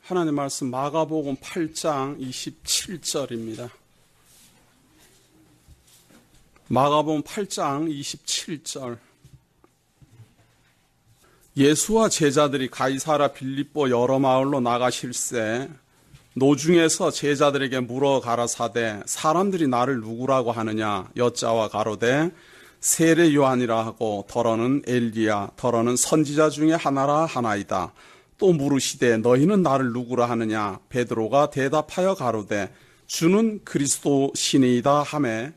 하나님 말씀 마가복음 8장 27절입니다. 마가복음 8장 27절. 예수와 제자들이 가이사랴 빌립보 여러 마을로 나가실새 노중에서 제자들에게 물어 가라사대 사람들이 나를 누구라고 하느냐 여짜와 가로되 세례 요한이라 하고 더러는 엘리야 더러는 선지자 중에 하나라 하나이다. 또 물으시되 너희는 나를 누구라 하느냐 베드로가 대답하여 가로되 주는 그리스도 신이다 하매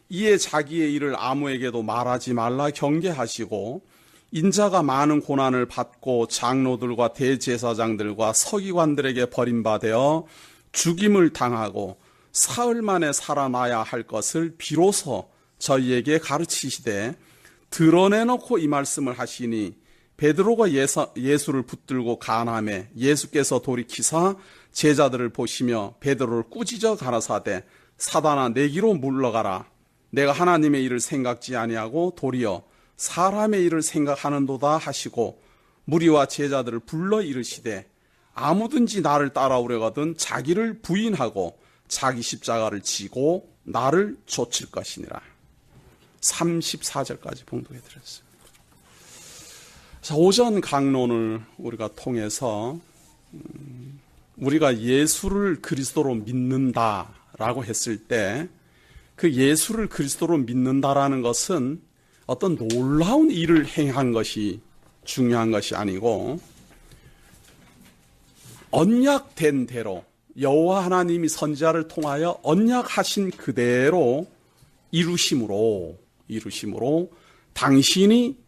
이에 자기의 일을 아무에게도 말하지 말라 경계하시고 인자가 많은 고난을 받고 장로들과 대제사장들과 서기관들에게 버림받아 죽임을 당하고 사흘 만에 살아나야 할 것을 비로소 저희에게 가르치시되 드러내놓고 이 말씀을 하시니 베드로가 예수를 붙들고 간함에 예수께서 돌이키사 제자들을 보시며 베드로를 꾸짖어 가라사대 사단아 내기로 물러가라. 내가 하나님의 일을 생각지 아니하고 도리어 사람의 일을 생각하는도다 하시고 무리와 제자들을 불러 이르시되 아무든지 나를 따라오려거든 자기를 부인하고 자기 십자가를 지고 나를 좇을 것이니라. 34절까지 봉독해 드렸습니다. 자, 오전 강론을 우리가 통해서 우리가 예수를 그리스도로 믿는다라고 했을 때 그 예수를 그리스도로 믿는다라는 것은 어떤 놀라운 일을 행한 것이 중요한 것이 아니고 언약된 대로 여호와 하나님이 선지자를 통하여 언약하신 그대로 이루심으로 당신이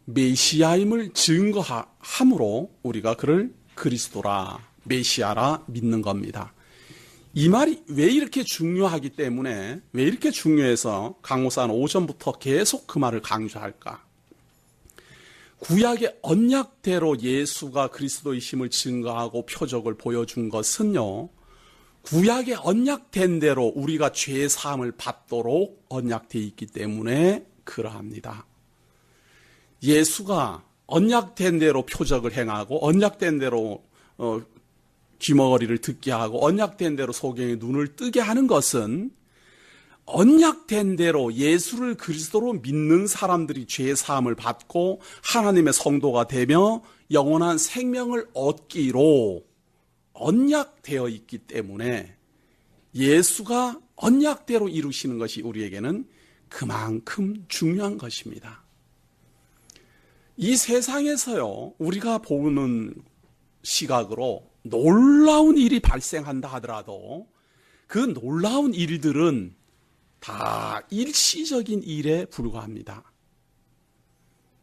메시아임을 증거함으로 우리가 그를 그리스도라 메시아라 믿는 겁니다. 이 말이 왜 이렇게 중요하기 때문에 왜 이렇게 중요해서 강목사는 오전부터 계속 그 말을 강조할까? 구약의 언약대로 예수가 그리스도이심을 증거하고 표적을 보여준 것은요, 구약의 언약된 대로 우리가 죄 사함을 받도록 언약되어 있기 때문에 그러합니다. 예수가 언약된 대로 표적을 행하고 언약된 대로 귀머거리를 듣게 하고 언약된 대로 소경의 눈을 뜨게 하는 것은 언약된 대로 예수를 그리스도로 믿는 사람들이 죄 사함을 받고 하나님의 성도가 되며 영원한 생명을 얻기로 언약되어 있기 때문에 예수가 언약대로 이루시는 것이 우리에게는 그만큼 중요한 것입니다. 이 세상에서요, 우리가 보는 시각으로 놀라운 일이 발생한다 하더라도 그 놀라운 일들은 다 일시적인 일에 불과합니다.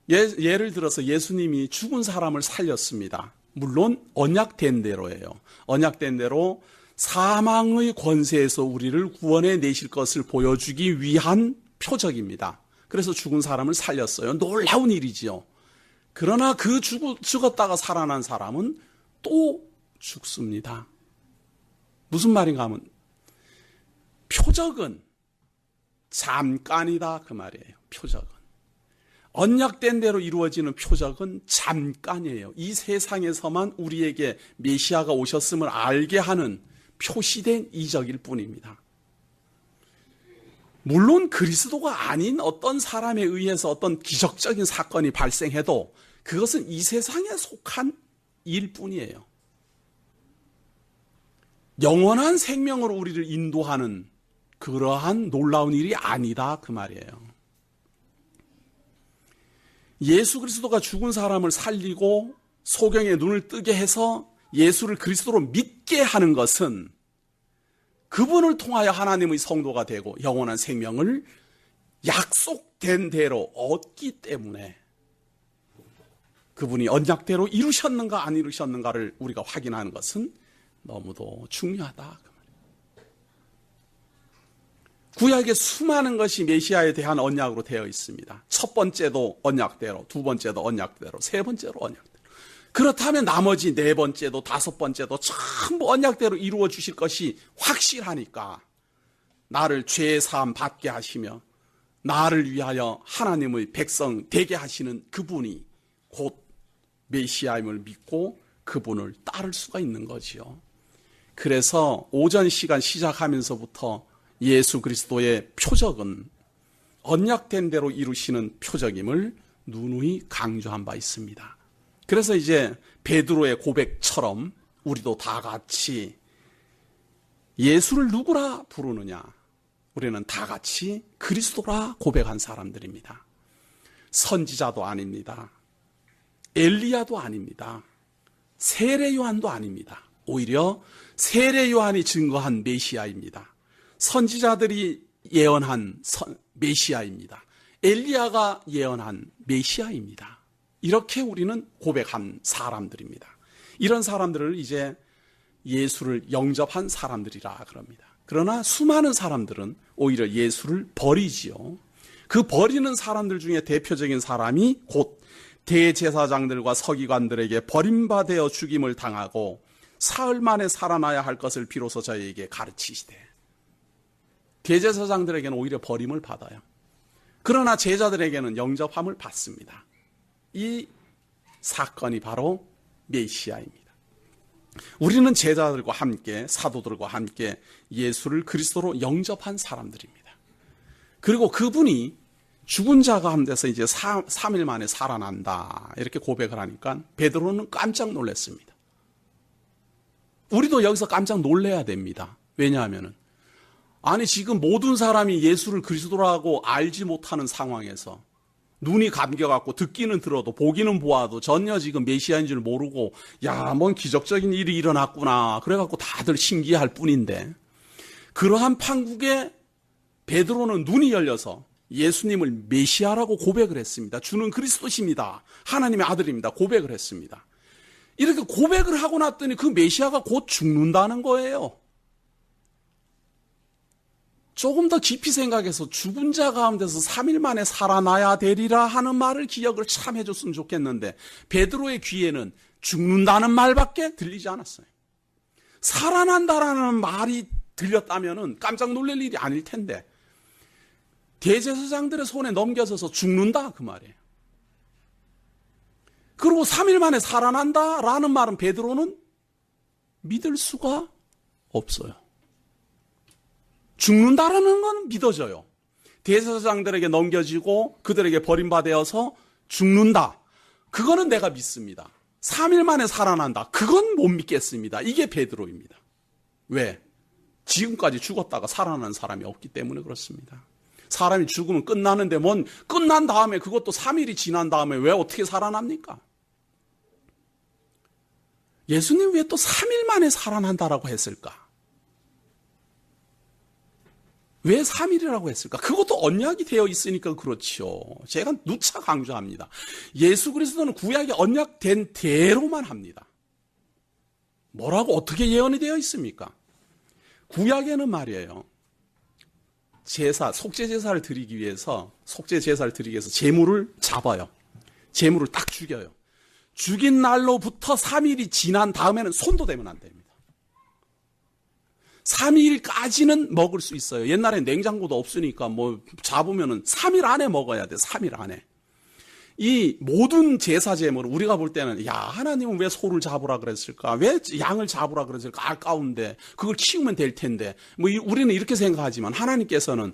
예를 들어서 예수님이 죽은 사람을 살렸습니다. 물론 언약된 대로예요. 언약된 대로 사망의 권세에서 우리를 구원해 내실 것을 보여주기 위한 표적입니다. 그래서 죽은 사람을 살렸어요. 놀라운 일이지요. 그러나 그 죽었다가 살아난 사람은 또 죽습니다. 무슨 말인가 하면 표적은 잠깐이다 그 말이에요. 표적은 언약된 대로 이루어지는 표적은 잠깐이에요. 이 세상에서만 우리에게 메시아가 오셨음을 알게 하는 표시된 이적일 뿐입니다. 물론 그리스도가 아닌 어떤 사람에 의해서 어떤 기적적인 사건이 발생해도 그것은 이 세상에 속한 일뿐이에요. 영원한 생명으로 우리를 인도하는 그러한 놀라운 일이 아니다 그 말이에요. 예수 그리스도가 죽은 사람을 살리고 소경의 눈을 뜨게 해서 예수를 그리스도로 믿게 하는 것은 그분을 통하여 하나님의 성도가 되고 영원한 생명을 약속된 대로 얻기 때문에 그분이 언약대로 이루셨는가 안 이루셨는가를 우리가 확인하는 것은 너무도 중요하다. 구약에 수많은 것이 메시아에 대한 언약으로 되어 있습니다. 첫 번째도 언약대로, 두 번째도 언약대로, 세 번째로 언약대로. 그렇다면 나머지 네 번째도 다섯 번째도 전부 언약대로 이루어 주실 것이 확실하니까 나를 죄 사함 받게 하시며 나를 위하여 하나님의 백성 되게 하시는 그분이 곧 메시아임을 믿고 그분을 따를 수가 있는 거지요. 그래서 오전 시간 시작하면서부터 예수 그리스도의 표적은 언약된 대로 이루시는 표적임을 누누이 강조한 바 있습니다. 그래서 이제 베드로의 고백처럼 우리도 다 같이 예수를 누구라 부르느냐? 우리는 다 같이 그리스도라 고백한 사람들입니다. 선지자도 아닙니다. 엘리야도 아닙니다. 세례 요한도 아닙니다. 오히려 세례 요한이 증거한 메시아입니다. 선지자들이 예언한 메시아입니다. 엘리야가 예언한 메시아입니다. 이렇게 우리는 고백한 사람들입니다. 이런 사람들을 이제 예수를 영접한 사람들이라 그럽니다. 그러나 수많은 사람들은 오히려 예수를 버리지요. 그 버리는 사람들 중에 대표적인 사람이 곧 대제사장들과 서기관들에게 버림받아 죽임을 당하고 사흘 만에 살아나야 할 것을 비로소 저희에게 가르치시되, 대제사장들에게는 오히려 버림을 받아요. 그러나 제자들에게는 영접함을 받습니다. 이 사건이 바로 메시아입니다. 우리는 제자들과 함께, 사도들과 함께 예수를 그리스도로 영접한 사람들입니다. 그리고 그분이 죽은 자 가운데서 이제 3일 만에 살아난다 이렇게 고백을 하니까 베드로는 깜짝 놀랐습니다. 우리도 여기서 깜짝 놀래야 됩니다. 왜냐하면 아니 지금 모든 사람이 예수를 그리스도라고 알지 못하는 상황에서 눈이 감겨갖고 듣기는 들어도 보기는 보아도 전혀 지금 메시아인 줄 모르고 야, 뭔 기적적인 일이 일어났구나 그래갖고 다들 신기할 뿐인데, 그러한 판국에 베드로는 눈이 열려서 예수님을 메시아라고 고백을 했습니다. 주는 그리스도십니다. 하나님의 아들입니다. 고백을 했습니다. 이렇게 고백을 하고 났더니 그 메시아가 곧 죽는다는 거예요. 조금 더 깊이 생각해서 죽은 자 가운데서 3일 만에 살아나야 되리라 하는 말을 기억을 참 해줬으면 좋겠는데 베드로의 귀에는 죽는다는 말밖에 들리지 않았어요. 살아난다라는 말이 들렸다면 깜짝 놀랄 일이 아닐 텐데 대제사장들의 손에 넘겨져서 죽는다 그 말이에요. 그리고 3일 만에 살아난다라는 말은 베드로는 믿을 수가 없어요. 죽는다라는 건 믿어져요. 대제사장들에게 넘겨지고 그들에게 버림받아서 죽는다. 그거는 내가 믿습니다. 3일 만에 살아난다. 그건 못 믿겠습니다. 이게 베드로입니다. 왜? 지금까지 죽었다가 살아난 사람이 없기 때문에 그렇습니다. 사람이 죽으면 끝나는데 뭔 끝난 다음에 그것도 3일이 지난 다음에 왜 어떻게 살아납니까? 예수님 왜 또 3일 만에 살아난다라고 했을까? 왜 3일이라고 했을까? 그것도 언약이 되어 있으니까 그렇죠. 제가 누차 강조합니다. 예수 그리스도는 구약이 언약된 대로만 합니다. 뭐라고 어떻게 예언이 되어 있습니까? 구약에는 말이에요. 제사, 속죄제사를 드리기 위해서 제물을 잡아요. 제물을 딱 죽여요. 죽인 날로부터 3일이 지난 다음에는 손도 대면 안 됩니다. 3일까지는 먹을 수 있어요. 옛날에 냉장고도 없으니까 뭐 잡으면은 3일 안에 먹어야 돼. 3일 안에. 이 모든 제사 제물을 우리가 볼 때는 야, 하나님은 왜 소를 잡으라 그랬을까? 왜 양을 잡으라 그랬을까? 아까운데 그걸 키우면 될 텐데. 뭐 우리는 이렇게 생각하지만 하나님께서는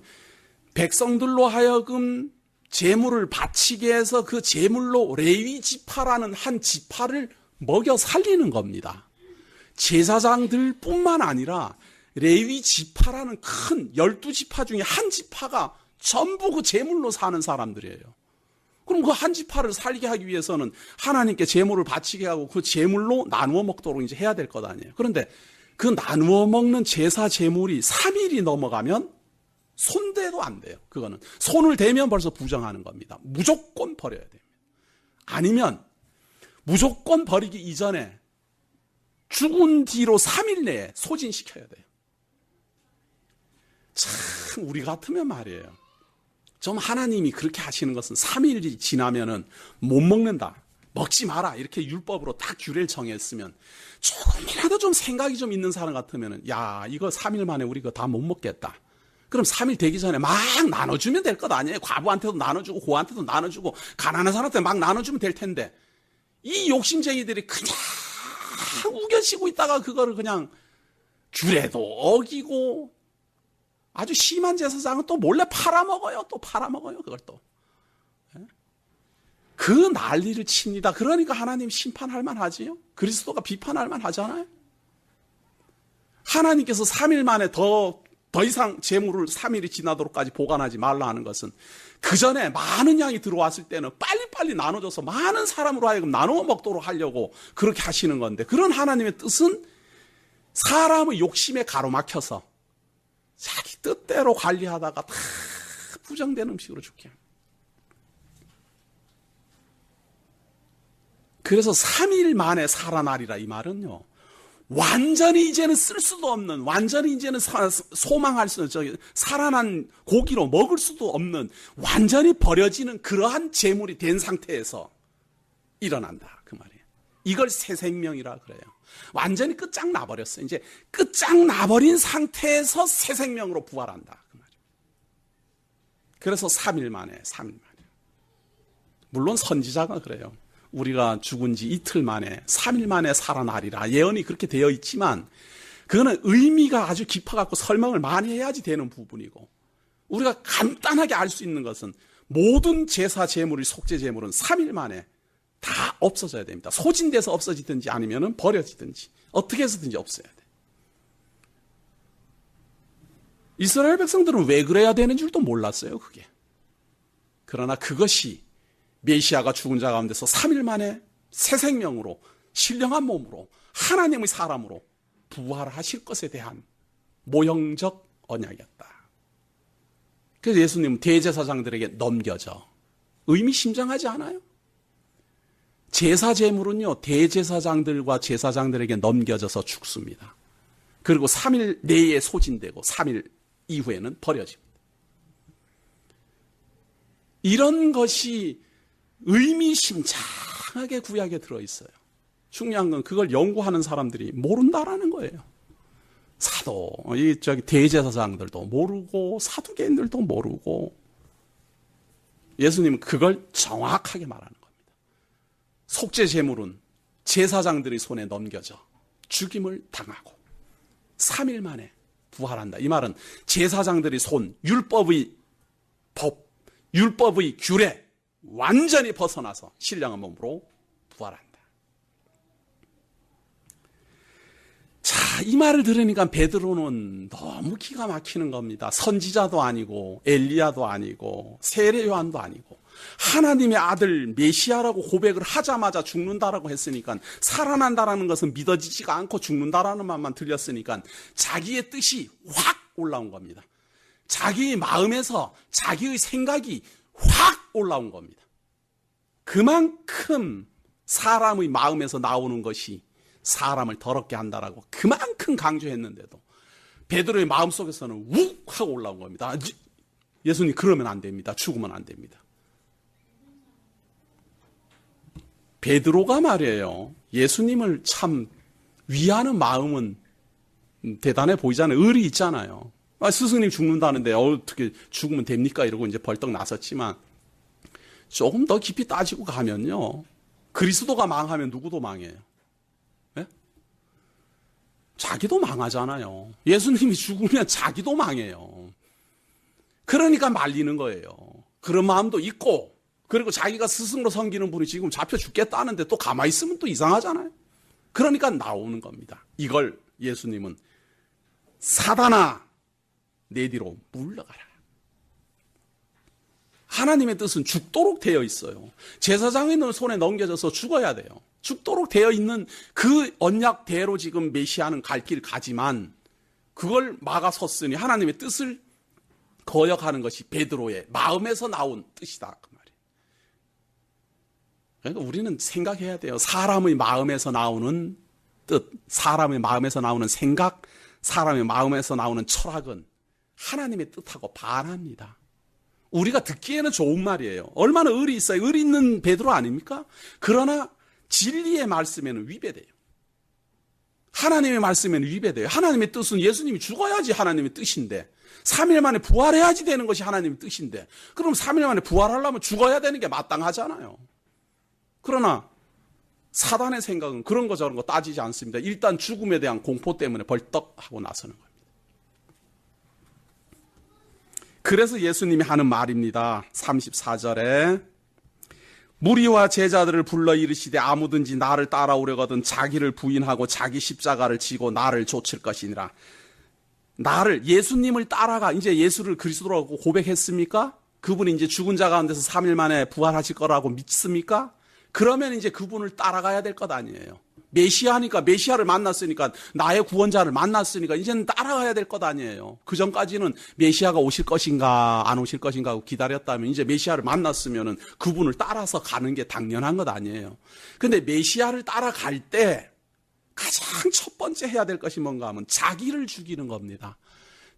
백성들로 하여금 제물을 바치게 해서 그 제물로 레위 지파라는 한 지파를 먹여 살리는 겁니다. 제사장들뿐만 아니라 레위 지파라는 큰 12지파 중에 한 지파가 전부 그 제물로 사는 사람들이에요. 그럼 그 한 지파를 살게 하기 위해서는 하나님께 제물을 바치게 하고 그 제물로 나누어 먹도록 이제 해야 될 것 아니에요. 그런데 그 나누어 먹는 제사 제물이 3일이 넘어가면 손대도 안 돼요. 그거는 손을 대면 벌써 부정하는 겁니다. 무조건 버려야 됩니다. 아니면 무조건 버리기 이전에 죽은 뒤로 3일 내에 소진시켜야 돼요. 참 우리 같으면 말이에요. 좀 하나님이 그렇게 하시는 것은 3일이 지나면은 못 먹는다. 먹지 마라. 이렇게 율법으로 딱 규례를 정했으면 조금이라도 좀 생각이 좀 있는 사람 같으면은 야, 이거 3일 만에 우리 이거 다 못 먹겠다. 그럼 3일 되기 전에 막 나눠주면 될 것 아니에요? 과부한테도 나눠주고 고한테도 나눠주고 가난한 사람한테 막 나눠주면 될 텐데 이 욕심쟁이들이 그냥 우겨지고 있다가 그거를 그냥 규례도 어기고 아주 심한 제사장은 또 몰래 팔아먹어요. 또 팔아먹어요. 그걸 또. 그 난리를 칩니다. 그러니까 하나님 심판할 만하지요. 그리스도가 비판할 만하잖아요. 하나님께서 3일 만에 더 이상 재물을 3일이 지나도록까지 보관하지 말라 하는 것은 그 전에 많은 양이 들어왔을 때는 빨리빨리 나눠줘서 많은 사람으로 하여금 나누어 먹도록 하려고 그렇게 하시는 건데, 그런 하나님의 뜻은 사람의 욕심에 가로막혀서 자기 뜻대로 관리하다가 다 부정된 음식으로 죽게 합니다. 그래서 3일 만에 살아나리라 이 말은요, 완전히 이제는 쓸 수도 없는, 완전히 이제는 소망할 수 없는, 살아난 고기로 먹을 수도 없는, 완전히 버려지는 그러한 재물이 된 상태에서 일어난다 그 말이에요. 이걸 새 생명이라 그래요. 완전히 끝장나버렸어요. 이제 끝장나버린 상태에서 새 생명으로 부활한다 그 말이에요. 그래서 3일 만에. 물론 선지자가 그래요. 우리가 죽은 지 이틀 만에 3일 만에 살아나리라 예언이 그렇게 되어 있지만, 그거는 의미가 아주 깊어갖고 설명을 많이 해야지 되는 부분이고, 우리가 간단하게 알 수 있는 것은 모든 제사 제물의 속죄 제물은 3일 만에 다 없어져야 됩니다. 소진돼서 없어지든지 아니면 버려지든지 어떻게 해서든지 없어야 돼. 이스라엘 백성들은 왜 그래야 되는 줄도 몰랐어요, 그게. 그러나 그것이 메시아가 죽은 자 가운데서 3일 만에 새 생명으로, 신령한 몸으로, 하나님의 사람으로 부활하실 것에 대한 모형적 언약이었다. 그래서 예수님은 대제사장들에게 넘겨져. 의미심장하지 않아요? 제사 제물은요, 대제사장들과 제사장들에게 넘겨져서 죽습니다. 그리고 3일 내에 소진되고 3일 이후에는 버려집니다. 이런 것이 의미심장하게 구약에 들어있어요. 중요한 건 그걸 연구하는 사람들이 모른다라는 거예요. 대제사장들도 모르고 사두개인들도 모르고, 예수님은 그걸 정확하게 말하는 겁니다. 속죄 제물은 제사장들의 손에 넘겨져 죽임을 당하고 3일 만에 부활한다. 이 말은 제사장들의 손, 율법의 법, 율법의 규례 완전히 벗어나서 신령한 몸으로 부활한다. 자, 이 말을 들으니까 베드로는 너무 기가 막히는 겁니다. 선지자도 아니고 엘리야도 아니고 세례 요한도 아니고 하나님의 아들 메시아라고 고백을 하자마자 죽는다라고 했으니까, 살아난다라는 것은 믿어지지가 않고 죽는다라는 말만 들렸으니까 자기의 뜻이 확 올라온 겁니다. 자기의 마음에서 자기의 생각이 확 올라온 겁니다. 그만큼 사람의 마음에서 나오는 것이 사람을 더럽게 한다라고 그만큼 강조했는데도 베드로의 마음속에서는 욱 하고 올라온 겁니다. 예수님 그러면 안 됩니다. 죽으면 안 됩니다. 베드로가 말이에요, 예수님을 참 위하는 마음은 대단해 보이잖아요. 의리 있잖아요. 스승님 죽는다는데 어떻게 죽으면 됩니까? 이러고 이제 벌떡 나섰지만, 조금 더 깊이 따지고 가면요, 그리스도가 망하면 누구도 망해요. 네? 자기도 망하잖아요. 예수님이 죽으면 자기도 망해요. 그러니까 말리는 거예요. 그런 마음도 있고, 그리고 자기가 스승으로 섬기는 분이 지금 잡혀 죽겠다는데 또 가만히 있으면 또 이상하잖아요. 그러니까 나오는 겁니다. 이걸 예수님은 사단아 내 뒤로 물러가라. 하나님의 뜻은 죽도록 되어 있어요. 제사장의 손에 넘겨져서 죽어야 돼요. 죽도록 되어 있는 그 언약대로 지금 메시아는 갈 길 가지만, 그걸 막아섰으니 하나님의 뜻을 거역하는 것이 베드로의 마음에서 나온 뜻이다 그 말이에요. 그러니까 우리는 생각해야 돼요. 사람의 마음에서 나오는 뜻, 사람의 마음에서 나오는 생각, 사람의 마음에서 나오는 철학은 하나님의 뜻하고 반합니다. 우리가 듣기에는 좋은 말이에요. 얼마나 의리 있어요. 의리 있는 베드로 아닙니까? 그러나 진리의 말씀에는 위배돼요. 하나님의 말씀에는 위배돼요. 하나님의 뜻은 예수님이 죽어야지 하나님의 뜻인데, 3일 만에 부활해야지 되는 것이 하나님의 뜻인데, 그럼 3일 만에 부활하려면 죽어야 되는 게 마땅하잖아요. 그러나 사단의 생각은 그런 거 저런 거 따지지 않습니다. 일단 죽음에 대한 공포 때문에 벌떡 하고 나서는 겁니다. 그래서 예수님이 하는 말입니다. 34절에 무리와 제자들을 불러 이르시되 아무든지 나를 따라오려거든 자기를 부인하고 자기 십자가를 지고 나를 좇을 것이니라. 나를, 예수님을 따라가. 이제 예수를 그리스도라고 고백했습니까? 그분이 이제 죽은 자 가운데서 3일 만에 부활하실 거라고 믿습니까? 그러면 이제 그분을 따라가야 될 것 아니에요. 메시아니까, 메시아를 만났으니까, 나의 구원자를 만났으니까 이제는 따라가야 될 것 아니에요. 그 전까지는 메시아가 오실 것인가 안 오실 것인가 하고 기다렸다면 이제 메시아를 만났으면은 그분을 따라서 가는 게 당연한 것 아니에요. 근데 메시아를 따라갈 때 가장 첫 번째 해야 될 것이 뭔가 하면 자기를 죽이는 겁니다.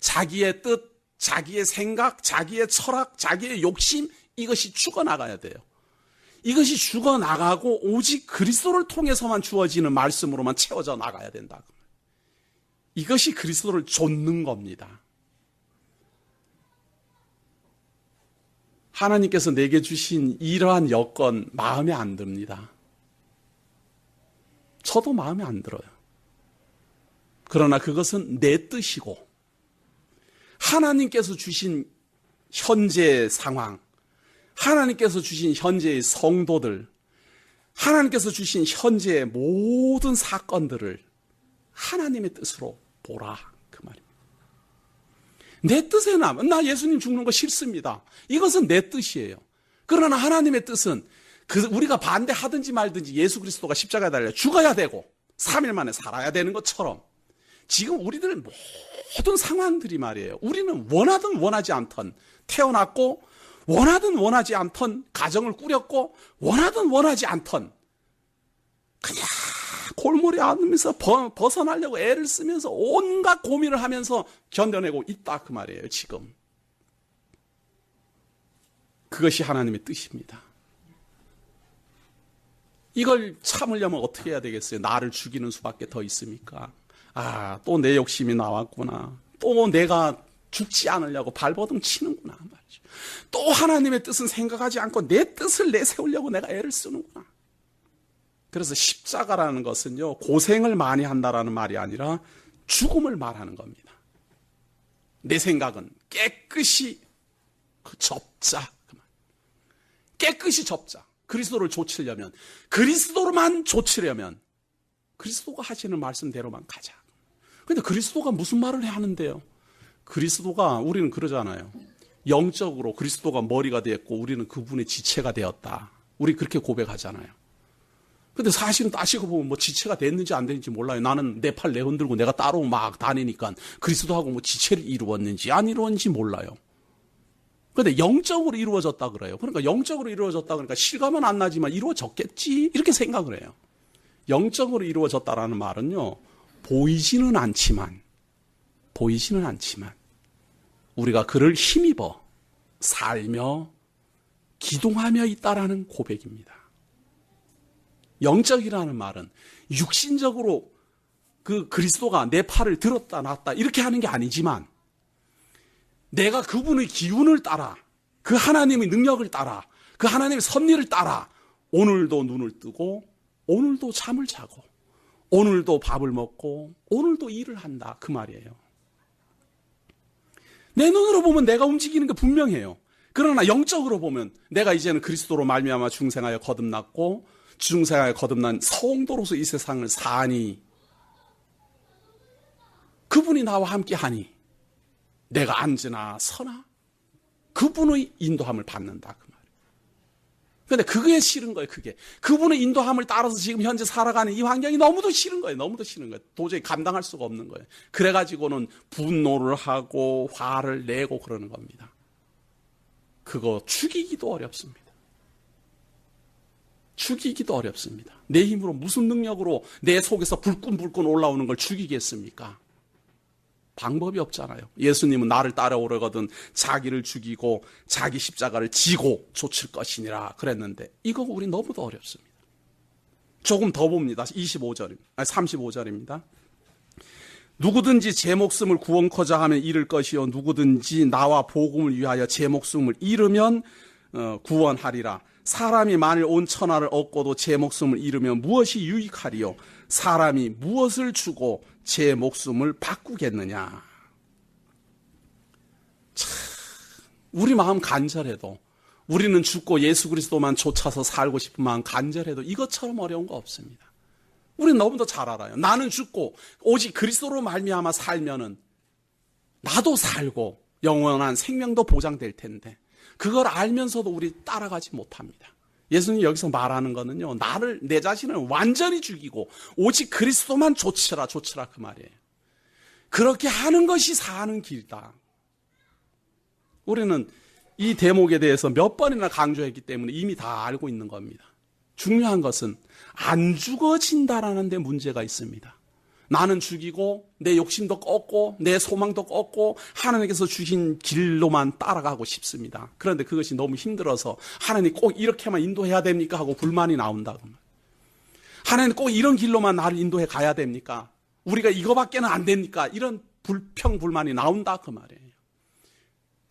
자기의 뜻, 자기의 생각, 자기의 철학, 자기의 욕심, 이것이 죽어나가야 돼요. 이것이 죽어나가고 오직 그리스도를 통해서만 주어지는 말씀으로만 채워져 나가야 된다. 이것이 그리스도를 좇는 겁니다. 하나님께서 내게 주신 이러한 여건 마음에 안 듭니다. 저도 마음에 안 들어요. 그러나 그것은 내 뜻이고 하나님께서 주신 현재의 상황, 하나님께서 주신 현재의 성도들, 하나님께서 주신 현재의 모든 사건들을 하나님의 뜻으로 보라, 그 말입니다. 내 뜻에 나 예수님 죽는 거 싫습니다. 이것은 내 뜻이에요. 그러나 하나님의 뜻은 우리가 반대하든지 말든지 예수 그리스도가 십자가에 달려 죽어야 되고 3일 만에 살아야 되는 것처럼 지금 우리들 모든 상황들이 말이에요. 우리는 원하든 원하지 않던 태어났고 원하든 원하지 않던 가정을 꾸렸고 원하든 원하지 않던 그냥 골몰이 앉으면서 벗어나려고 애를 쓰면서 온갖 고민을 하면서 견뎌내고 있다 그 말이에요. 지금 그것이 하나님의 뜻입니다. 이걸 참으려면 어떻게 해야 되겠어요? 나를 죽이는 수밖에 더 있습니까? 또 내 욕심이 나왔구나. 또 내가 죽지 않으려고 발버둥 치는구나 말이죠. 또 하나님의 뜻은 생각하지 않고 내 뜻을 내세우려고 내가 애를 쓰는구나. 그래서 십자가라는 것은요, 고생을 많이 한다라는 말이 아니라 죽음을 말하는 겁니다. 내 생각은 깨끗이 접자. 깨끗이 접자. 그리스도를 좇으려면, 그리스도로만 좇으려면 그리스도가 하시는 말씀대로만 가자. 그런데 그리스도가 무슨 말을 해야 하는데요? 그리스도가, 우리는 그러잖아요. 영적으로 그리스도가 머리가 되었고 우리는 그분의 지체가 되었다. 우리 그렇게 고백하잖아요. 근데 사실은 따지고 보면 뭐 지체가 됐는지 안 됐는지 몰라요. 나는 내 팔 내흔들고 내가 따로 막 다니니까 그리스도하고 뭐 지체를 이루었는지 안 이루었는지 몰라요. 근데 영적으로 이루어졌다 그래요. 그러니까 영적으로 이루어졌다 그러니까 실감은 안 나지만 이루어졌겠지 이렇게 생각을 해요. 영적으로 이루어졌다라는 말은요, 보이지는 않지만 우리가 그를 힘입어 살며 기동하며 있다라는 고백입니다. 영적이라는 말은 육신적으로 그 그리스도가 내 팔을 들었다 놨다 이렇게 하는 게 아니지만 내가 그분의 기운을 따라, 그 하나님의 능력을 따라, 그 하나님의 섭리를 따라 오늘도 눈을 뜨고 오늘도 잠을 자고 오늘도 밥을 먹고 오늘도 일을 한다 그 말이에요. 내 눈으로 보면 내가 움직이는 게 분명해요. 그러나 영적으로 보면 내가 이제는 그리스도로 말미암아 중생하여 거듭났고 중생하여 거듭난 성도로서 이 세상을 사니 그분이 나와 함께하니 내가 앉으나 서나 그분의 인도함을 받는다 그 말이에요. 그런데 그게 싫은 거예요. 그게 그분의 인도함을 따라서 지금 현재 살아가는 이 환경이 너무도 싫은 거예요. 너무도 싫은 거예요. 도저히 감당할 수가 없는 거예요. 그래가지고는 분노를 하고 화를 내고 그러는 겁니다. 그거 죽이기도 어렵습니다. 죽이기도 어렵습니다. 내 힘으로 무슨 능력으로 내 속에서 불끈불끈 올라오는 걸 죽이겠습니까? 방법이 없잖아요. 예수님은 나를 따라오려거든 자기를 죽이고 자기 십자가를 지고 좇을 것이니라 그랬는데 이거 우리 너무도 어렵습니다. 조금 더 봅니다. 35절입니다. 누구든지 제 목숨을 구원코자 하면 잃을 것이요 누구든지 나와 복음을 위하여 제 목숨을 잃으면 구원하리라. 사람이 만일 온 천하를 얻고도 제 목숨을 잃으면 무엇이 유익하리요? 사람이 무엇을 주고 제 목숨을 바꾸겠느냐? 참, 우리 마음 간절해도, 우리는 죽고 예수 그리스도만 쫓아서 살고 싶은 마음 간절해도 이것처럼 어려운 거 없습니다. 우리는 너무도 잘 알아요. 나는 죽고 오직 그리스도로 말미암아 살면은 나도 살고 영원한 생명도 보장될 텐데, 그걸 알면서도 우리 따라가지 못합니다. 예수님 여기서 말하는 거는요, 내 자신을 완전히 죽이고 오직 그리스도만 좇으라 그 말이에요. 그렇게 하는 것이 사는 길이다. 우리는 이 대목에 대해서 몇 번이나 강조했기 때문에 이미 다 알고 있는 겁니다. 중요한 것은 안 죽어진다라는 데 문제가 있습니다. 나는 죽이고 내 욕심도 꺾고 내 소망도 꺾고 하나님께서 주신 길로만 따라가고 싶습니다. 그런데 그것이 너무 힘들어서 하나님 꼭 이렇게만 인도해야 됩니까? 하고 불만이 나온다고. 하나님 꼭 이런 길로만 나를 인도해 가야 됩니까? 우리가 이거밖에는 안 됩니까? 이런 불평불만이 나온다 그 말이에요.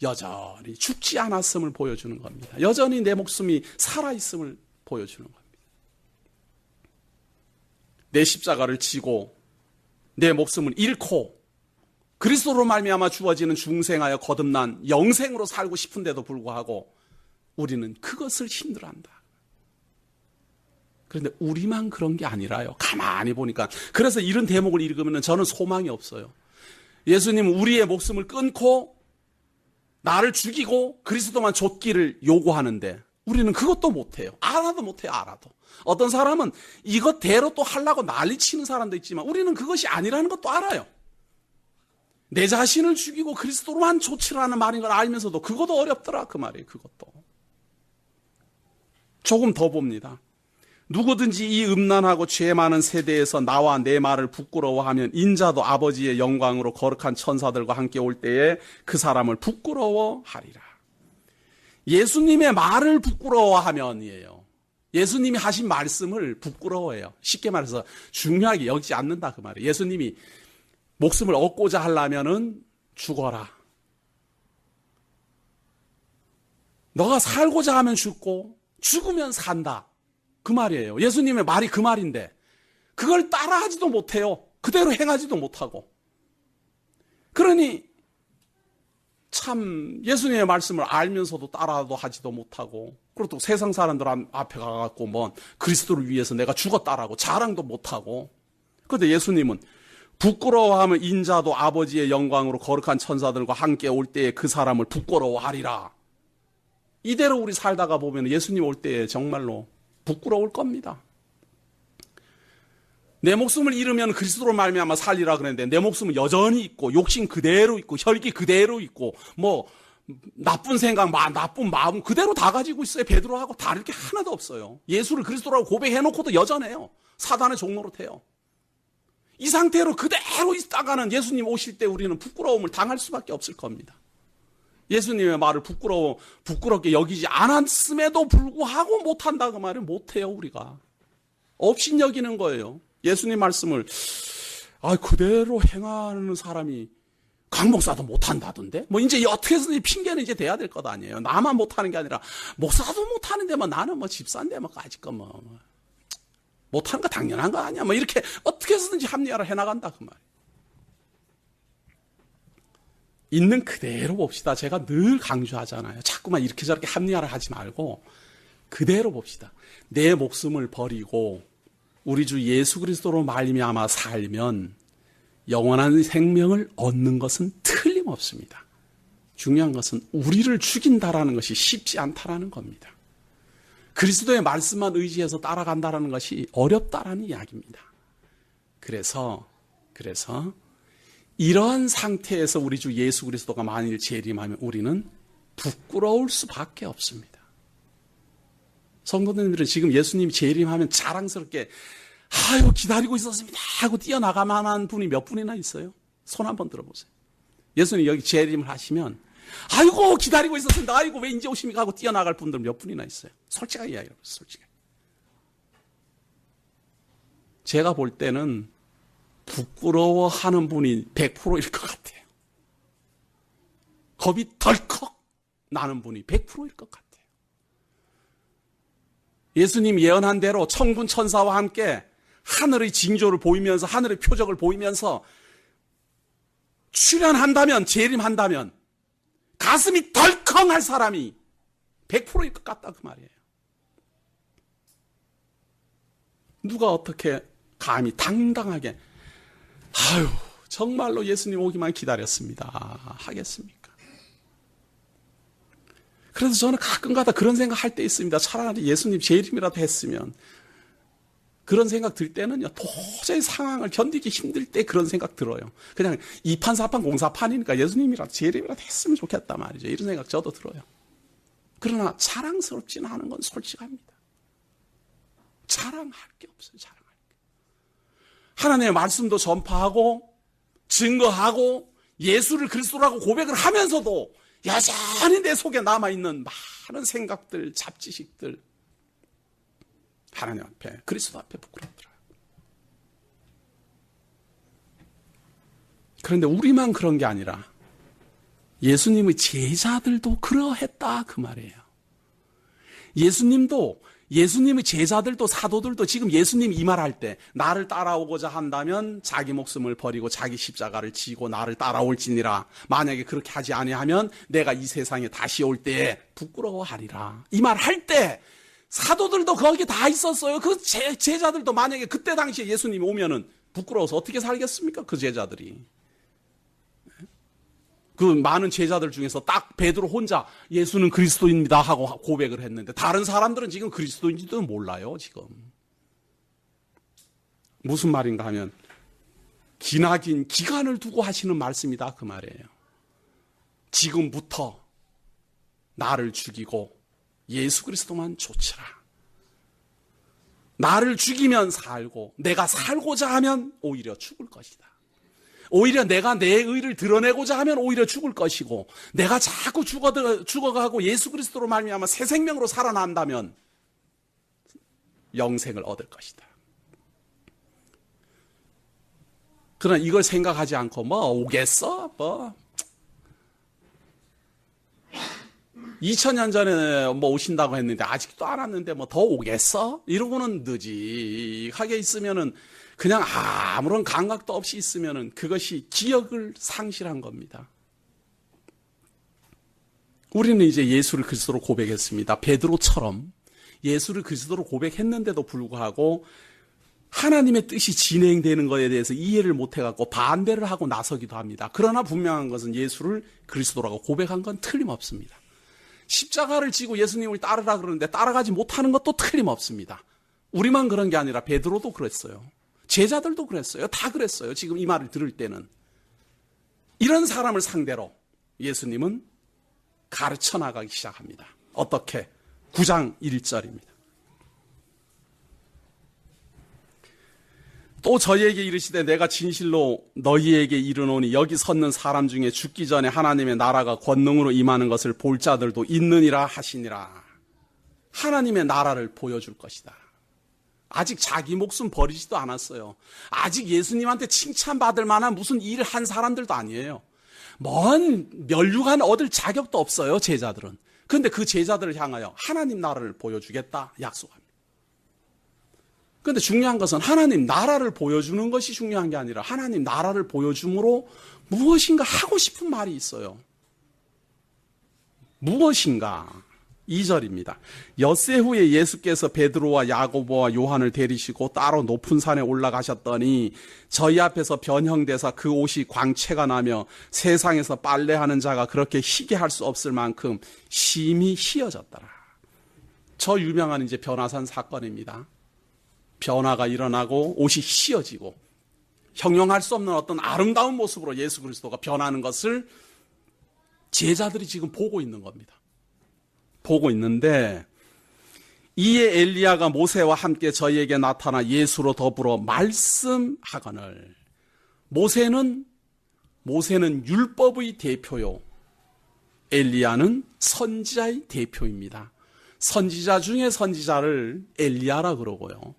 여전히 죽지 않았음을 보여주는 겁니다. 여전히 내 목숨이 살아있음을 보여주는 겁니다. 내 십자가를 지고 내 목숨을 잃고 그리스도로 말미암아 주어지는 중생하여 거듭난 영생으로 살고 싶은데도 불구하고 우리는 그것을 힘들어한다. 그런데 우리만 그런 게 아니라요. 가만히 보니까. 그래서 이런 대목을 읽으면 저는 소망이 없어요. 예수님은 우리의 목숨을 끊고 나를 죽이고 그리스도만 좇기를 요구하는데 우리는 그것도 못해요. 알아도 못해요. 알아도. 어떤 사람은 이것대로 또 하려고 난리치는 사람도 있지만 우리는 그것이 아니라는 것도 알아요. 내 자신을 죽이고 그리스도로만 좇으라는 말인 걸 알면서도 그것도 어렵더라 그 말이에요. 그것도. 조금 더 봅니다. 누구든지 이 음란하고 죄 많은 세대에서 나와 내 말을 부끄러워하면 인자도 아버지의 영광으로 거룩한 천사들과 함께 올 때에 그 사람을 부끄러워하리라. 예수님의 말을 부끄러워하면이에요. 예수님이 하신 말씀을 부끄러워해요. 쉽게 말해서 중요하게 여기지 않는다 그 말이에요. 예수님이 목숨을 얻고자 하려면은 죽어라. 너가 살고자 하면 죽고 죽으면 산다. 그 말이에요. 예수님의 말이 그 말인데 그걸 따라하지도 못해요. 그대로 행하지도 못하고. 그러니 참 예수님의 말씀을 알면서도 따라도 하지도 못하고, 그리고 또 세상 사람들 앞에 가갖고 뭐 그리스도를 위해서 내가 죽었다라고 자랑도 못하고. 그런데 예수님은 부끄러워하면 인자도 아버지의 영광으로 거룩한 천사들과 함께 올 때에 그 사람을 부끄러워하리라. 이대로 우리 살다가 보면 예수님 올 때에 정말로 부끄러울 겁니다. 내 목숨을 잃으면 그리스도로 말미암아 살리라 그랬는데 내 목숨은 여전히 있고 욕심 그대로 있고 혈기 그대로 있고 뭐 나쁜 생각, 나쁜 마음 그대로 다 가지고 있어요. 베드로하고 다를 게 하나도 없어요. 예수를 그리스도라고 고백해놓고도 여전해요. 사단의 종로로 돼요. 이 상태로 그대로 있다가는 예수님 오실 때 우리는 부끄러움을 당할 수밖에 없을 겁니다. 예수님의 말을 부끄럽게 여기지 않았음에도 불구하고 못한다 그 말은 못해요. 우리가 업신여기는 거예요. 예수님 말씀을 그대로 행하는 사람이 강 목사도 못한다던데 뭐 이제 어떻게 해서든지 핑계는 이제 돼야 될 것 아니에요. 나만 못하는 게 아니라 목사도 못하는데 뭐 나는 뭐 집사인데 뭐 까짓 거 뭐 못하는 거 당연한 거 아니야 뭐 이렇게 어떻게 해서든지 합리화를 해나간다 그 말이에요. 있는 그대로 봅시다. 제가 늘 강조하잖아요. 자꾸만 이렇게 저렇게 합리화를 하지 말고 그대로 봅시다. 내 목숨을 버리고 우리 주 예수 그리스도로 말미암아 살면 영원한 생명을 얻는 것은 틀림없습니다. 중요한 것은 우리를 죽인다라는 것이 쉽지 않다라는 겁니다. 그리스도의 말씀만 의지해서 따라간다라는 것이 어렵다라는 이야기입니다. 그래서 이러한 상태에서 우리 주 예수 그리스도가 만일 재림하면 우리는 부끄러울 수밖에 없습니다. 성도님들은 지금 예수님이 재림하면 자랑스럽게 기다리고 있었습니다 하고 뛰어나갈 만한 분이 몇 분이나 있어요? 손 한번 들어보세요. 예수님 여기 재림을 하시면 기다리고 있었습니다. 왜 이제 오십니까 하고 뛰어나갈 분들 몇 분이나 있어요? 솔직하게 이야기해보세요. 솔직하게. 제가 볼 때는 부끄러워하는 분이 100%일 것 같아요. 겁이 덜컥 나는 분이 100%일 것 같아요. 예수님 예언한 대로 천군 천사와 함께 하늘의 징조를 보이면서 하늘의 표적을 보이면서 출현한다면, 재림한다면 가슴이 덜컹할 사람이 100%일 것 같다 그 말이에요. 누가 어떻게 감히 당당하게 아유 정말로 예수님 오기만 기다렸습니다 하겠습니까? 그래서 저는 가끔가다 그런 생각 할 때 있습니다. 차라리 예수님 재림이라도 했으면. 그런 생각 들 때는요, 도저히 상황을 견디기 힘들 때 그런 생각 들어요. 그냥 2판, 4판, 공사판이니까 예수님이라도 재림이라도 했으면 좋겠다 말이죠. 이런 생각 저도 들어요. 그러나 자랑스럽지는 않은 건 솔직합니다. 자랑할 게 없어요, 자랑할 게. 하나님의 말씀도 전파하고, 증거하고, 예수를 그리스도라고 고백을 하면서도 여전히 내 속에 남아있는 많은 생각들, 잡지식들, 하나님 앞에, 그리스도 앞에 부끄럽더라고요. 그런데 우리만 그런 게 아니라 예수님의 제자들도 그러했다 그 말이에요. 예수님의 제자들도 사도들도 지금 예수님 이 말할 때 나를 따라오고자 한다면 자기 목숨을 버리고 자기 십자가를 지고 나를 따라올지니라. 만약에 그렇게 하지 아니하면 내가 이 세상에 다시 올 때에 부끄러워하리라. 이 말 할 때 사도들도 거기 다 있었어요. 그 제자들도 만약에 그때 당시에 예수님이 오면은 부끄러워서 어떻게 살겠습니까? 그 제자들이. 그 많은 제자들 중에서 딱 베드로 혼자 예수는 그리스도입니다 하고 고백을 했는데 다른 사람들은 지금 그리스도인지도 몰라요, 지금. 무슨 말인가 하면 기나긴 기간을 두고 하시는 말씀이다 그 말이에요. 지금부터 나를 죽이고 예수 그리스도만 좇으라. 나를 죽이면 살고 내가 살고자 하면 오히려 죽을 것이다. 오히려 내가 내 의를 드러내고자 하면 오히려 죽을 것이고 내가 자꾸 죽어가고 예수 그리스도로 말미암아 새 생명으로 살아난다면 영생을 얻을 것이다. 그러나 이걸 생각하지 않고 뭐 오겠어? 뭐 2000년 전에 뭐 오신다고 했는데 아직도 안 왔는데 뭐 더 오겠어? 이러고는 느직하게 있으면은 그냥 아무런 감각도 없이 있으면은 그것이 기억을 상실한 겁니다. 우리는 이제 예수를 그리스도로 고백했습니다. 베드로처럼 예수를 그리스도로 고백했는데도 불구하고 하나님의 뜻이 진행되는 것에 대해서 이해를 못해갖고 반대를 하고 나서기도 합니다. 그러나 분명한 것은 예수를 그리스도라고 고백한 건 틀림없습니다. 십자가를 지고 예수님을 따르라 그러는데 따라가지 못하는 것도 틀림없습니다. 우리만 그런 게 아니라 베드로도 그랬어요. 제자들도 그랬어요. 다 그랬어요. 지금 이 말을 들을 때는. 이런 사람을 상대로 예수님은 가르쳐 나가기 시작합니다. 어떻게? 9장 1절입니다. 또 저희에게 이르시되 내가 진실로 너희에게 이르노니 여기 섰는 사람 중에 죽기 전에 하나님의 나라가 권능으로 임하는 것을 볼 자들도 있느니라 하시니라. 하나님의 나라를 보여줄 것이다. 아직 자기 목숨 버리지도 않았어요. 아직 예수님한테 칭찬받을 만한 무슨 일을 한 사람들도 아니에요. 먼 면류관 얻을 자격도 없어요, 제자들은. 그런데 그 제자들을 향하여 하나님 나라를 보여주겠다 약속합니다. 그런데 중요한 것은 하나님 나라를 보여주는 것이 중요한 게 아니라 하나님 나라를 보여줌으로 무엇인가 하고 싶은 말이 있어요. 무엇인가? 2절입니다. 엿새 후에 예수께서 베드로와 야고보와 요한을 데리시고 따로 높은 산에 올라가셨더니 저희 앞에서 변형되사 그 옷이 광채가 나며 세상에서 빨래하는 자가 그렇게 희게 할 수 없을 만큼 심히 희어졌더라. 저 유명한 이제 변화산 사건입니다. 변화가 일어나고 옷이 희어지고 형용할 수 없는 어떤 아름다운 모습으로 예수 그리스도가 변하는 것을 제자들이 지금 보고 있는 겁니다. 보고 있는데 이에 엘리야가 모세와 함께 저희에게 나타나 예수로 더불어 말씀하거늘. 모세는 율법의 대표요, 엘리야는 선지자의 대표입니다. 선지자 중에 선지자를 엘리야라 그러고요,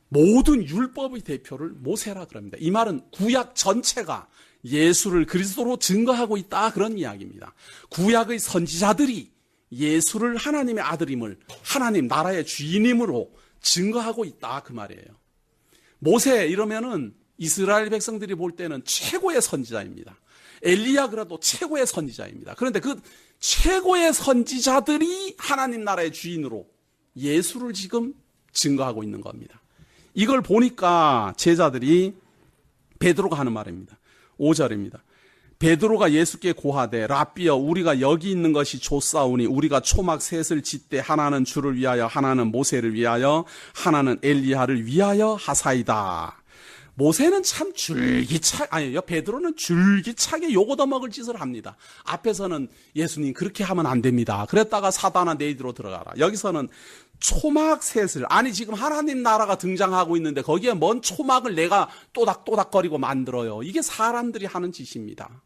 모든 율법의 대표를 모세라 그럽니다. 이 말은 구약 전체가 예수를 그리스도로 증거하고 있다 그런 이야기입니다. 구약의 선지자들이 예수를 하나님의 아들임을, 하나님 나라의 주인임으로 증거하고 있다 그 말이에요. 모세 이러면은 이스라엘 백성들이 볼 때는 최고의 선지자입니다. 엘리야 그래도 최고의 선지자입니다. 그런데 그 최고의 선지자들이 하나님 나라의 주인으로 예수를 지금 증거하고 있는 겁니다. 이걸 보니까 제자들이 베드로가 하는 말입니다. 5절입니다. 베드로가 예수께 고하되 랍비여 우리가 여기 있는 것이 좋사오니 우리가 초막 셋을 짓되 하나는 주를 위하여 하나는 모세를 위하여 하나는 엘리야를 위하여 하사이다. 모세는 참 베드로는 줄기차게 요거 더먹을 짓을 합니다. 앞에서는 예수님 그렇게 하면 안 됩니다. 그랬다가 사단아 내 뒤로 들어가라. 여기서는 초막 셋을, 아니 지금 하나님 나라가 등장하고 있는데 거기에 뭔 초막을 내가 또닥또닥거리고 만들어요. 이게 사람들이 하는 짓입니다.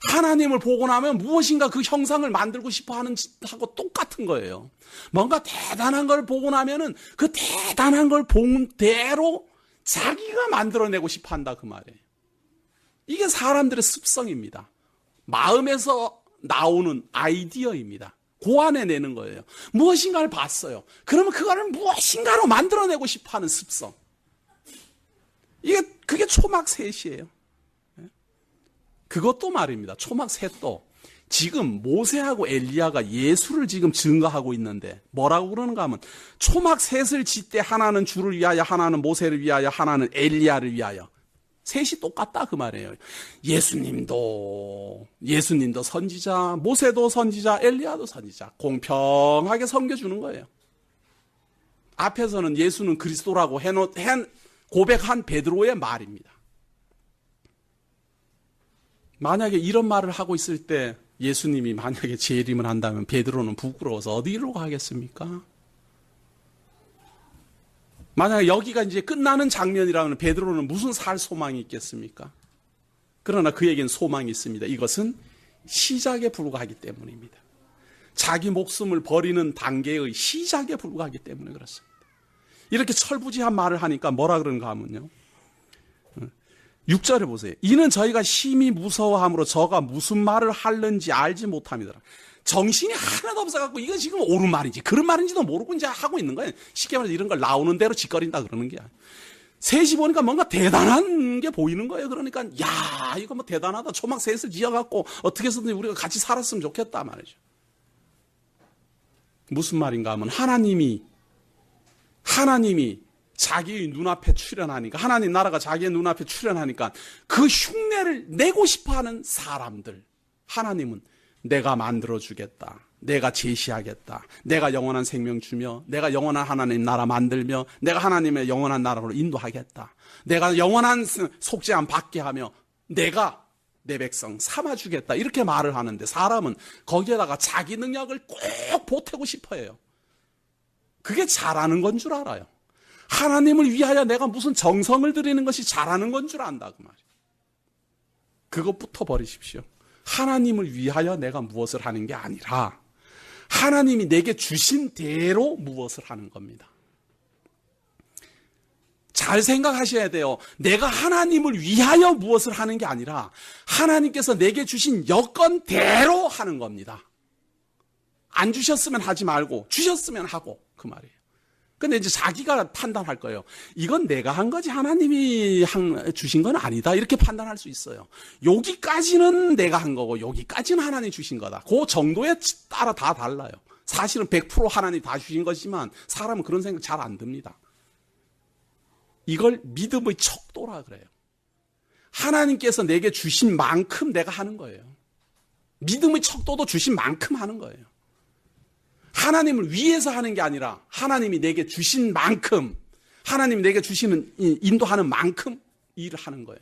하나님을 보고 나면 무엇인가 그 형상을 만들고 싶어 하는 짓하고 똑같은 거예요. 뭔가 대단한 걸 보고 나면은 그 대단한 걸 본 대로 자기가 만들어내고 싶어 한다 그 말이에요. 이게 사람들의 습성입니다. 마음에서 나오는 아이디어입니다. 고안해내는 거예요. 무엇인가를 봤어요. 그러면 그거를 무엇인가로 만들어내고 싶어 하는 습성. 그게 초막 셋이에요. 그것도 말입니다. 초막 셋도 지금 모세하고 엘리야가 예수를 지금 증거하고 있는데 뭐라고 그러는가 하면 초막 셋을 짓되 하나는 주를 위하여 하나는 모세를 위하여 하나는 엘리야를 위하여. 셋이 똑같다 그 말이에요. 예수님도 선지자, 모세도 선지자, 엘리야도 선지자. 공평하게 섬겨주는 거예요. 앞에서는 예수는 그리스도라고 고백한 베드로의 말입니다. 만약에 이런 말을 하고 있을 때 예수님이 만약에 재림을 한다면 베드로는 부끄러워서 어디로 가겠습니까? 만약에 여기가 이제 끝나는 장면이라면 베드로는 무슨 살 소망이 있겠습니까? 그러나 그에겐 소망이 있습니다. 이것은 시작에 불과하기 때문입니다. 자기 목숨을 버리는 단계의 시작에 불과하기 때문에 그렇습니다. 이렇게 철부지한 말을 하니까 뭐라 그런가 하면요. 6절에 보세요. 이는 저희가 심히 무서워함으로 저가 무슨 말을 하는지 알지 못함이더라. 정신이 하나도 없어갖고 이건 지금 옳은 말인지 그런 말인지도 모르고 이제 하고 있는 거예요. 쉽게 말해서 이런 걸 나오는 대로 짓거린다 그러는 게 아니에요. 셋이 보니까 뭔가 대단한 게 보이는 거예요. 그러니까 야 이거 뭐 대단하다. 초막 셋을 지어갖고 어떻게 해서든 우리가 같이 살았으면 좋겠다 말이죠. 무슨 말인가 하면 하나님이 자기의 눈앞에 출현하니까, 하나님 나라가 자기의 눈앞에 출현하니까 그 흉내를 내고 싶어하는 사람들, 하나님은 내가 만들어주겠다, 내가 제시하겠다, 내가 영원한 생명 주며, 내가 영원한 하나님 나라 만들며, 내가 하나님의 영원한 나라로 인도하겠다, 내가 영원한 속죄함 받게 하며 내가 내 백성 삼아주겠다, 이렇게 말을 하는데 사람은 거기에다가 자기 능력을 꼭 보태고 싶어 해요. 그게 잘하는 건 줄 알아요. 하나님을 위하여 내가 무슨 정성을 들이는 것이 잘하는 건 줄 안다 그 말이에요. 그것부터 버리십시오. 하나님을 위하여 내가 무엇을 하는 게 아니라 하나님이 내게 주신 대로 무엇을 하는 겁니다. 잘 생각하셔야 돼요. 내가 하나님을 위하여 무엇을 하는 게 아니라 하나님께서 내게 주신 여건대로 하는 겁니다. 안 주셨으면 하지 말고 주셨으면 하고 그 말이에요. 근데 이제 자기가 판단할 거예요. 이건 내가 한 거지 하나님이 주신 건 아니다. 이렇게 판단할 수 있어요. 여기까지는 내가 한 거고 여기까지는 하나님이 주신 거다. 그 정도에 따라 다 달라요. 사실은 100% 하나님이 다 주신 거지만 사람은 그런 생각 잘 안 듭니다. 이걸 믿음의 척도라 그래요. 하나님께서 내게 주신 만큼 내가 하는 거예요. 믿음의 척도도 주신 만큼 하는 거예요. 하나님을 위해서 하는 게 아니라 하나님이 내게 주신 만큼, 하나님이 내게 주시는 인도하는 만큼 일을 하는 거예요.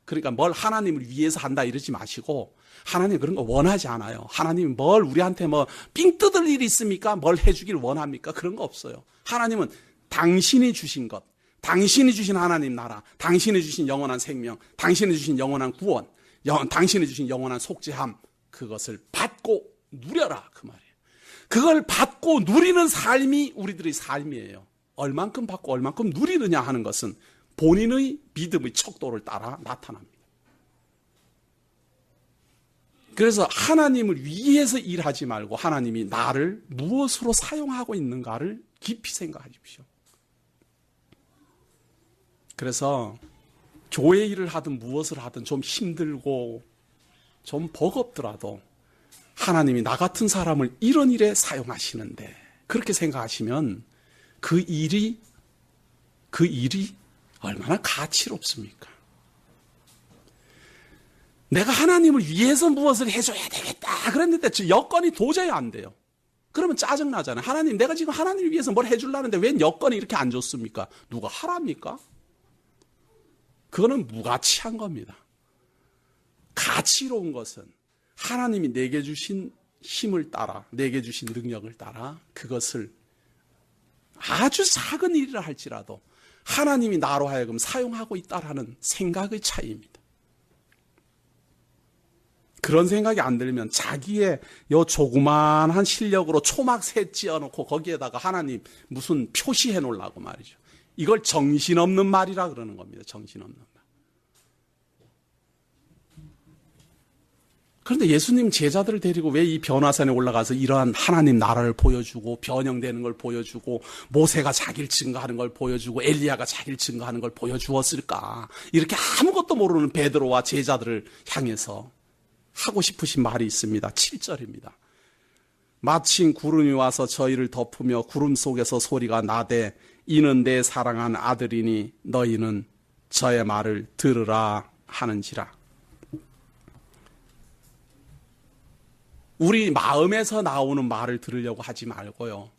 그러니까 뭘 하나님을 위해서 한다 이러지 마시고 하나님 그런 거 원하지 않아요. 하나님이 뭘 우리한테 뭐 삥 뜯을 일이 있습니까? 뭘 해주길 원합니까? 그런 거 없어요. 하나님은 당신이 주신 것, 당신이 주신 하나님 나라, 당신이 주신 영원한 생명, 당신이 주신 영원한 구원, 당신이 주신 영원한 속죄함, 그것을 받고 누려라 그 말이에요. 그걸 받고 누리는 삶이 우리들의 삶이에요. 얼만큼 받고 얼만큼 누리느냐 하는 것은 본인의 믿음의 척도를 따라 나타납니다. 그래서 하나님을 위해서 일하지 말고 하나님이 나를 무엇으로 사용하고 있는가를 깊이 생각하십시오. 그래서 교회 일을 하든 무엇을 하든 좀 힘들고 좀 버겁더라도 하나님이 나 같은 사람을 이런 일에 사용하시는데, 그렇게 생각하시면 그 일이 얼마나 가치롭습니까? 내가 하나님을 위해서 무엇을 해줘야 되겠다 그랬는데 여건이 도저히 안 돼요. 그러면 짜증나잖아요. 하나님, 내가 지금 하나님을 위해서 뭘 해주려는데 왜 여건이 이렇게 안 좋습니까? 누가 하랍니까? 그거는 무가치한 겁니다. 가치로운 것은 하나님이 내게 주신 힘을 따라, 내게 주신 능력을 따라 그것을 아주 작은 일이라 할지라도 하나님이 나로 하여금 사용하고 있다라는 생각의 차이입니다. 그런 생각이 안 들면 자기의 요 조그만한 실력으로 초막 셋 지어놓고 거기에다가 하나님 무슨 표시해 놓으려고 말이죠. 이걸 정신없는 말이라 그러는 겁니다. 정신없는 말. 그런데 예수님 제자들을 데리고 왜 이 변화산에 올라가서 이러한 하나님 나라를 보여주고 변형되는 걸 보여주고 모세가 자기를 증거하는 걸 보여주고 엘리야가 자기를 증거하는 걸 보여주었을까? 이렇게 아무것도 모르는 베드로와 제자들을 향해서 하고 싶으신 말이 있습니다. 7절입니다. 마침 구름이 와서 저희를 덮으며 구름 속에서 소리가 나되 이는 내 사랑한 아들이니 너희는 저의 말을 들으라 하는지라. 우리 마음에서 나오는 말을 들으려고 하지 말고요.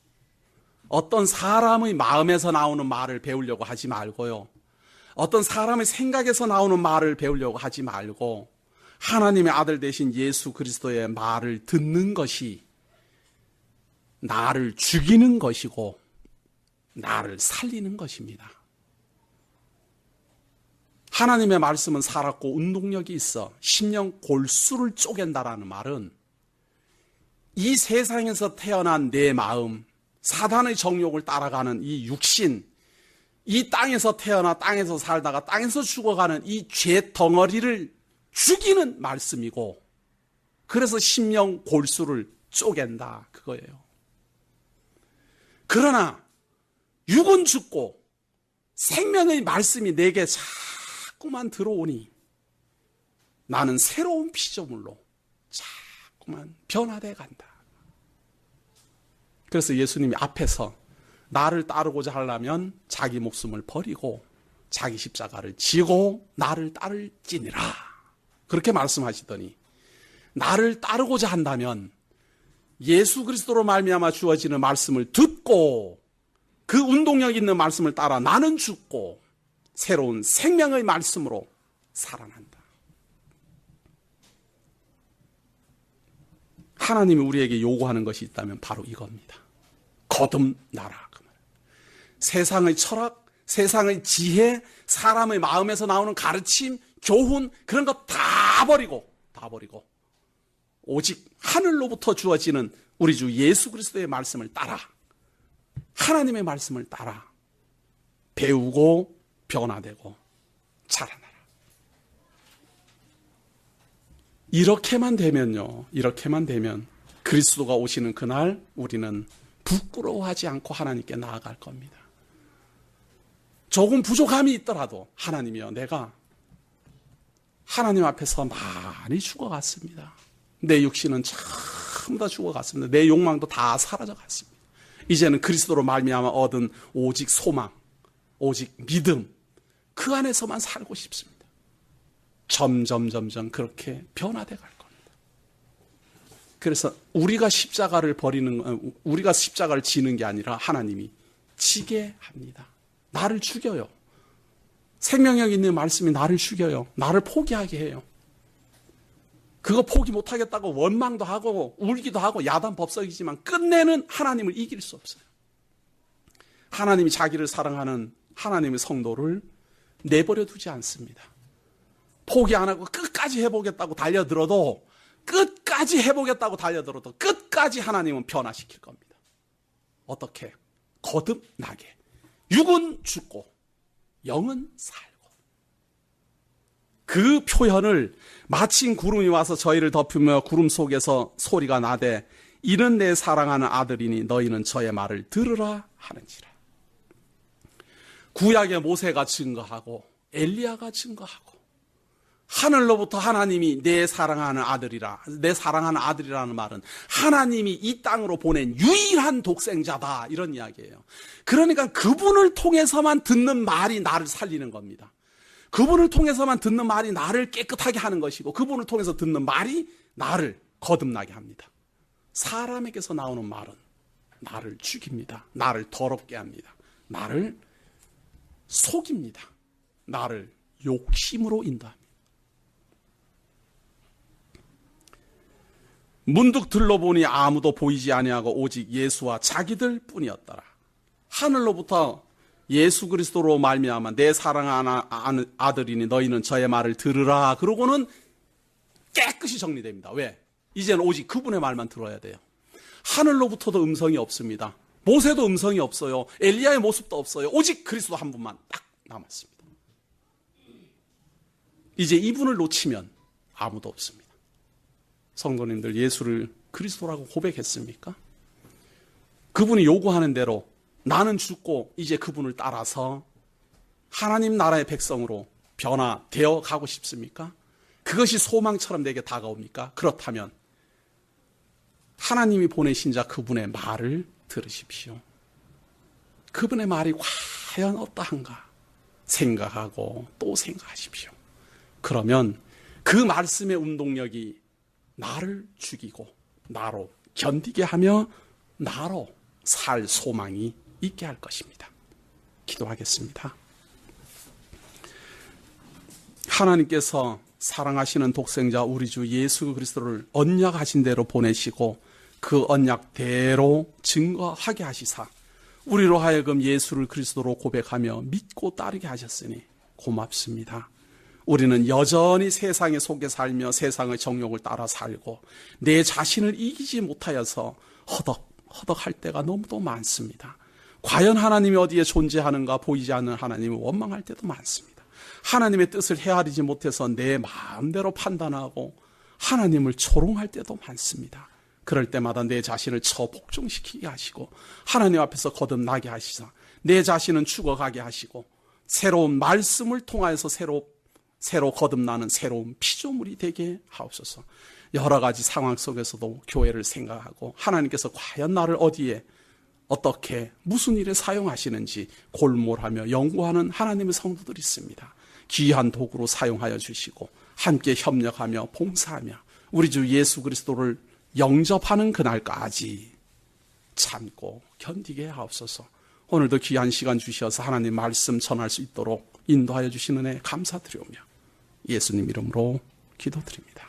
어떤 사람의 마음에서 나오는 말을 배우려고 하지 말고요. 어떤 사람의 생각에서 나오는 말을 배우려고 하지 말고 하나님의 아들 되신 예수 그리스도의 말을 듣는 것이 나를 죽이는 것이고 나를 살리는 것입니다. 하나님의 말씀은 살았고 운동력이 있어 심령 골수를 쪼갠다라는 말은 이 세상에서 태어난 내 마음, 사단의 정욕을 따라가는 이 육신, 이 땅에서 태어나 땅에서 살다가 땅에서 죽어가는 이 죄 덩어리를 죽이는 말씀이고, 그래서 심령 골수를 쪼갠다 그거예요. 그러나 육은 죽고 생명의 말씀이 내게 자꾸만 들어오니 나는 새로운 피조물로 자꾸만 변화돼 간다. 그래서 예수님이 앞에서 나를 따르고자 하려면 자기 목숨을 버리고 자기 십자가를 지고 나를 따를지니라 그렇게 말씀하시더니, 나를 따르고자 한다면 예수 그리스도로 말미암아 주어지는 말씀을 듣고 그 운동력 있는 말씀을 따라 나는 죽고 새로운 생명의 말씀으로 살아난다. 하나님이 우리에게 요구하는 것이 있다면 바로 이겁니다. 거듭나라. 세상의 철학, 세상의 지혜, 사람의 마음에서 나오는 가르침, 교훈, 그런 거 다 버리고 오직 하늘로부터 주어지는 우리 주 예수 그리스도의 말씀을 따라, 하나님의 말씀을 따라 배우고 변화되고 자라나라. 이렇게만 되면 그리스도가 오시는 그날 우리는 부끄러워하지 않고 하나님께 나아갈 겁니다. 조금 부족함이 있더라도 하나님이여, 내가 하나님 앞에서 많이 죽어갔습니다. 내 육신은 전부 다 죽어갔습니다. 내 욕망도 다 사라져갔습니다. 이제는 그리스도로 말미암아 얻은 오직 소망, 오직 믿음, 그 안에서만 살고 싶습니다. 점점 그렇게 변화돼 갈 겁니다. 그래서 우리가 십자가를 지는 게 아니라 하나님이 지게 합니다. 나를 죽여요. 생명력 있는 말씀이 나를 죽여요. 나를 포기하게 해요. 그거 포기 못하겠다고 원망도 하고 울기도 하고 야단법석이지만 끝내는 하나님을 이길 수 없어요. 하나님이 자기를 사랑하는 하나님의 성도를 내버려 두지 않습니다. 포기 안 하고 끝까지 해보겠다고 달려들어도 끝까지 하나님은 변화시킬 겁니다. 어떻게? 거듭나게. 육은 죽고 영은 살고. 그 표현을 마침 구름이 와서 저희를 덮으며 구름 속에서 소리가 나되 이는 내 사랑하는 아들이니 너희는 저의 말을 들으라 하는지라. 구약의 모세가 증거하고 엘리야가 증거하고 하늘로부터 하나님이 내 사랑하는 아들이라, 내 사랑하는 아들이라는 말은 하나님이 이 땅으로 보낸 유일한 독생자다, 이런 이야기예요. 그러니까 그분을 통해서만 듣는 말이 나를 살리는 겁니다. 그분을 통해서만 듣는 말이 나를 깨끗하게 하는 것이고, 그분을 통해서 듣는 말이 나를 거듭나게 합니다. 사람에게서 나오는 말은 나를 죽입니다. 나를 더럽게 합니다. 나를 속입니다. 나를 욕심으로 인도합니다. 문득 들러보니 아무도 보이지 아니하고 오직 예수와 자기들 뿐이었더라. 하늘로부터 예수 그리스도로 말미암아 내 사랑하는 아들이니 너희는 저의 말을 들으라. 그러고는 깨끗이 정리됩니다. 왜? 이제는 오직 그분의 말만 들어야 돼요. 하늘로부터도 음성이 없습니다. 모세도 음성이 없어요. 엘리야의 모습도 없어요. 오직 그리스도 한 분만 딱 남았습니다. 이제 이분을 놓치면 아무도 없습니다. 성도님들, 예수를 그리스도라고 고백했습니까? 그분이 요구하는 대로 나는 죽고 이제 그분을 따라서 하나님 나라의 백성으로 변화되어 가고 싶습니까? 그것이 소망처럼 내게 다가옵니까? 그렇다면 하나님이 보내신 자 그분의 말을 들으십시오. 그분의 말이 과연 어떠한가 생각하고 또 생각하십시오. 그러면 그 말씀의 운동력이 나를 죽이고 나로 견디게 하며 나로 살 소망이 있게 할 것입니다. 기도하겠습니다. 하나님께서 사랑하시는 독생자 우리 주 예수 그리스도를 언약하신 대로 보내시고 그 언약대로 증거하게 하시사 우리로 하여금 예수를 그리스도로 고백하며 믿고 따르게 하셨으니 고맙습니다. 우리는 여전히 세상에 속에 살며 세상의 정욕을 따라 살고 내 자신을 이기지 못하여서 허덕할 때가 너무도 많습니다. 과연 하나님이 어디에 존재하는가 보이지 않는 하나님을 원망할 때도 많습니다. 하나님의 뜻을 헤아리지 못해서 내 마음대로 판단하고 하나님을 조롱할 때도 많습니다. 그럴 때마다 내 자신을 처복종시키게 하시고 하나님 앞에서 거듭나게 하시사 내 자신은 죽어가게 하시고 새로운 말씀을 통하여서 새로 거듭나는 새로운 피조물이 되게 하옵소서. 여러 가지 상황 속에서도 교회를 생각하고 하나님께서 과연 나를 어디에 어떻게 무슨 일에 사용하시는지 골몰하며 연구하는 하나님의 성도들이 있습니다. 귀한 도구로 사용하여 주시고 함께 협력하며 봉사하며 우리 주 예수 그리스도를 영접하는 그날까지 참고 견디게 하옵소서. 오늘도 귀한 시간 주셔서 하나님 말씀 전할 수 있도록 인도하여 주시는 애 감사드리오며 예수님 이름으로 기도드립니다.